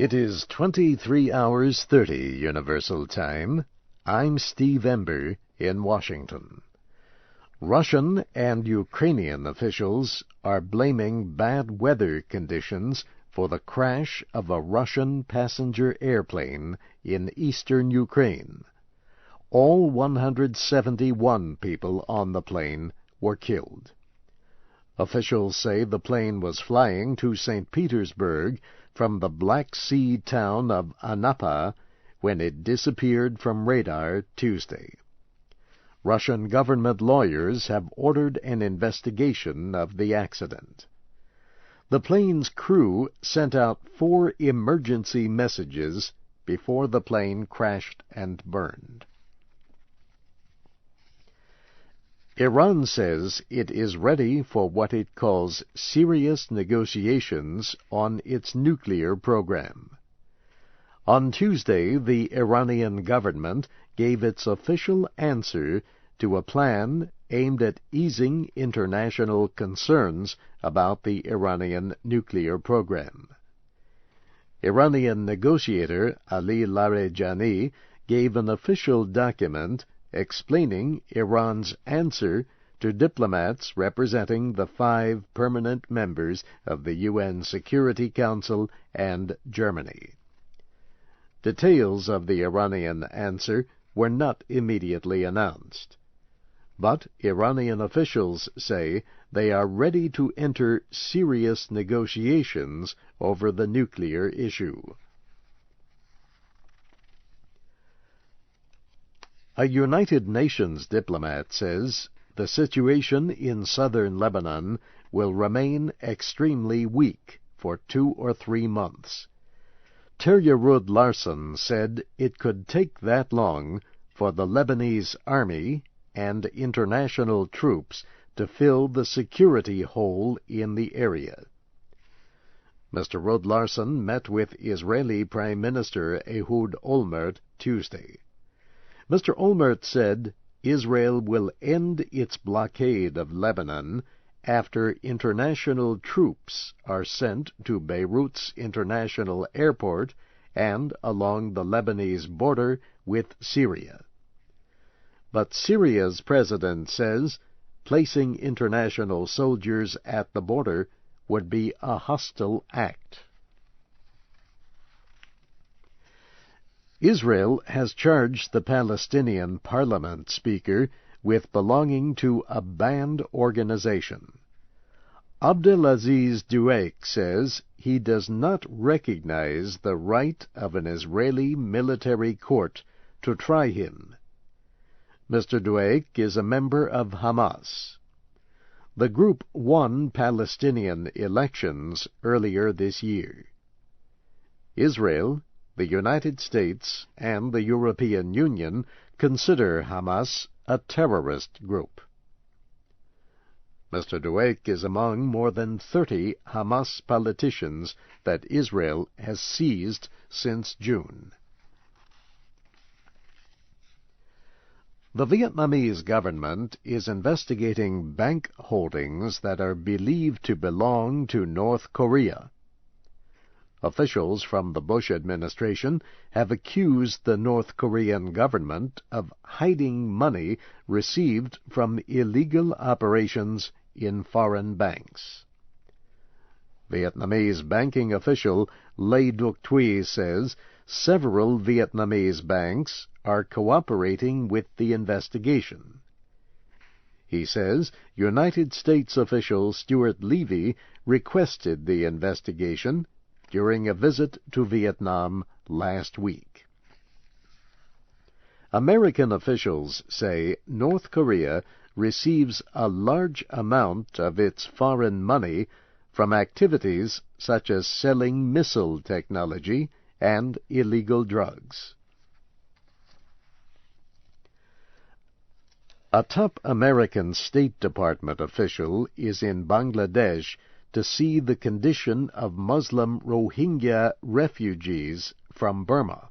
It is 23 hours 30 Universal Time. I'm Steve Ember in Washington. Russian and Ukrainian officials are blaming bad weather conditions for the crash of a Russian passenger airplane in eastern Ukraine. All 171 people on the plane were killed. Officials say the plane was flying to St. Petersburg from the Black Sea town of Anapa when it disappeared from radar Tuesday. Russian government lawyers have ordered an investigation of the accident. The plane's crew sent out 4 emergency messages before the plane crashed and burned. Iran says it is ready for what it calls serious negotiations on its nuclear program. On Tuesday, the Iranian government gave its official answer to a plan aimed at easing international concerns about the Iranian nuclear program. Iranian negotiator Ali Larijani gave an official document explaining Iran's answer to diplomats representing the 5 permanent members of the UN Security Council and Germany. Details of the Iranian answer were not immediately announced, but Iranian officials say they are ready to enter serious negotiations over the nuclear issue. A United Nations diplomat says the situation in southern Lebanon will remain extremely weak for 2 or 3 months. Terje Rud Larsen said it could take that long for the Lebanese army and international troops to fill the security hole in the area. Mr. Rud Larsen met with Israeli Prime Minister Ehud Olmert Tuesday. Mr. Olmert said Israel will end its blockade of Lebanon after international troops are sent to Beirut's international airport and along the Lebanese border with Syria. But Syria's president says placing international soldiers at the border would be a hostile act. Israel has charged the Palestinian parliament speaker with belonging to a banned organization. Abdelaziz Dueik says he does not recognize the right of an Israeli military court to try him. Mr. Dueik is a member of Hamas. The group won Palestinian elections earlier this year. Israel, the United States, and the European Union consider Hamas a terrorist group. Mr. Dueik is among more than 30 Hamas politicians that Israel has seized since June. The Vietnamese government is investigating bank holdings that are believed to belong to North Korea. Officials from the Bush administration have accused the North Korean government of hiding money received from illegal operations in foreign banks. Vietnamese banking official Lê Duc Thuy says several Vietnamese banks are cooperating with the investigation. He says United States official Stuart Levy requested the investigation during a visit to Vietnam last week. American officials say North Korea receives a large amount of its foreign money from activities such as selling missile technology and illegal drugs. A top American State Department official is in Bangladesh to see the condition of Muslim Rohingya refugees from Burma.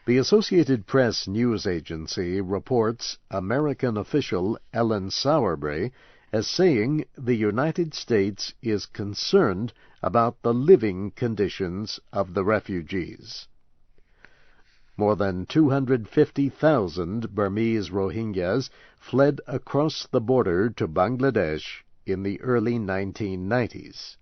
The Associated Press news agency reports American official Ellen Sauerbrey as saying the United States is concerned about the living conditions of the refugees. More than 250,000 Burmese Rohingyas fled across the border to Bangladesh in the early 1990s.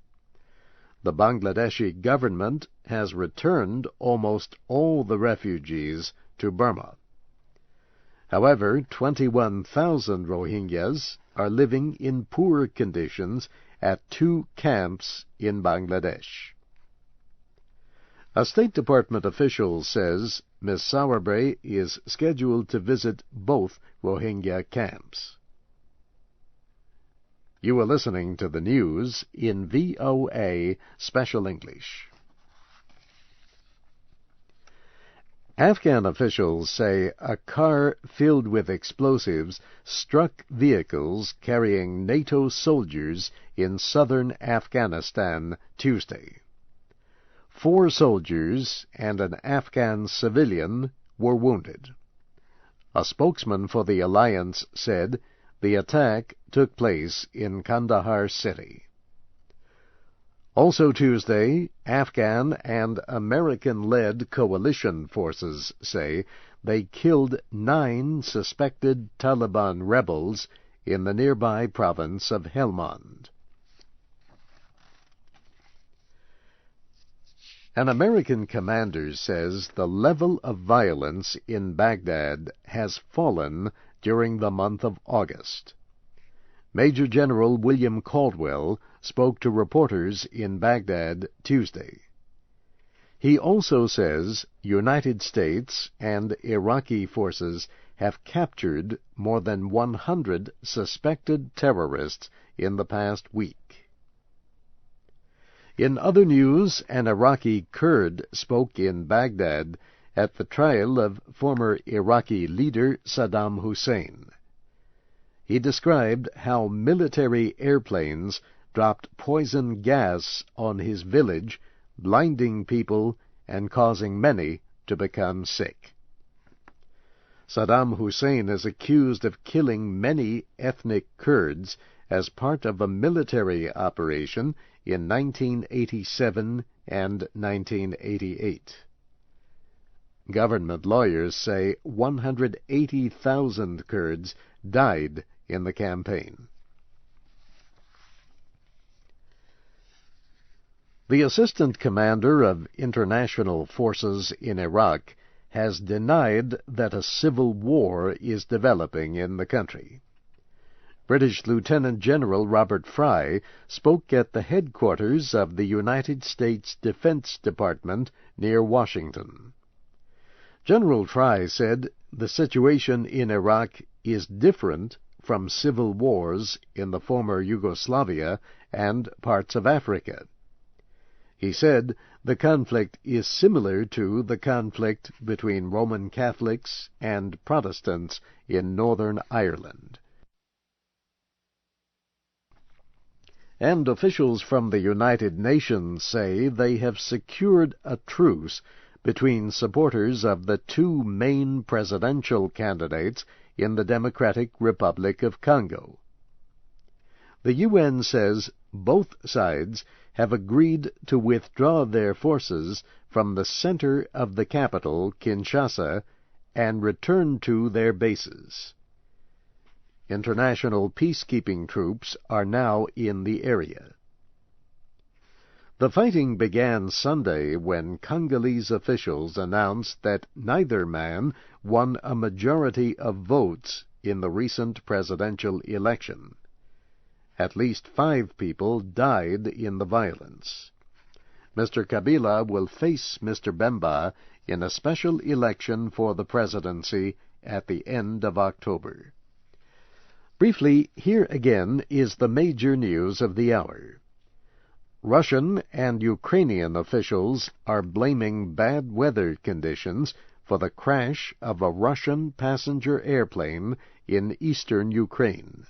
The Bangladeshi government has returned almost all the refugees to Burma. However, 21,000 Rohingyas are living in poor conditions at 2 camps in Bangladesh. A State Department official says Ms. Sauerbrey is scheduled to visit both Rohingya camps. You are listening to the news in VOA Special English. Afghan officials say a car filled with explosives struck vehicles carrying NATO soldiers in southern Afghanistan Tuesday. 4 soldiers and an Afghan civilian were wounded. A spokesman for the alliance said the attack took place in Kandahar city. Also Tuesday, Afghan and American-led coalition forces say they killed 9 suspected Taliban rebels in the nearby province of Helmand. An American commander says the level of violence in Baghdad has fallen during the month of August. Major General William Caldwell spoke to reporters in Baghdad Tuesday. He also says United States and Iraqi forces have captured more than 100 suspected terrorists in the past week. In other news, an Iraqi Kurd spoke in Baghdad at the trial of former Iraqi leader Saddam Hussein. He described how military airplanes dropped poison gas on his village, blinding people and causing many to become sick. Saddam Hussein is accused of killing many ethnic Kurds as part of a military operation in 1987 and 1988. Government lawyers say 180,000 Kurds died in the campaign. The assistant commander of international forces in Iraq has denied that a civil war is developing in the country. British Lieutenant General Robert Fry spoke at the headquarters of the United States Defense Department near Washington. General Fry said the situation in Iraq is different from civil wars in the former Yugoslavia and parts of Africa. He said the conflict is similar to the conflict between Roman Catholics and Protestants in Northern Ireland. And officials from the United Nations say they have secured a truce between supporters of the 2 main presidential candidates in the Democratic Republic of Congo. The UN says both sides have agreed to withdraw their forces from the center of the capital, Kinshasa, and return to their bases. International peacekeeping troops are now in the area. The fighting began Sunday when Congolese officials announced that neither man won a majority of votes in the recent presidential election. At least 5 people died in the violence. Mr. Kabila will face Mr. Bemba in a special election for the presidency at the end of October. Briefly, here again is the major news of the hour. Russian and Ukrainian officials are blaming bad weather conditions for the crash of a Russian passenger airplane in eastern Ukraine.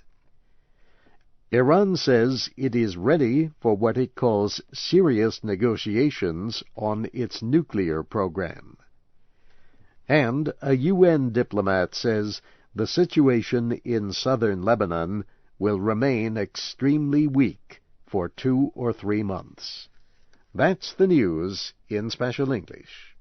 Iran says it is ready for what it calls serious negotiations on its nuclear program. And a UN diplomat says the situation in southern Lebanon will remain extremely weak for 2 or 3 months. That's the news in Special English.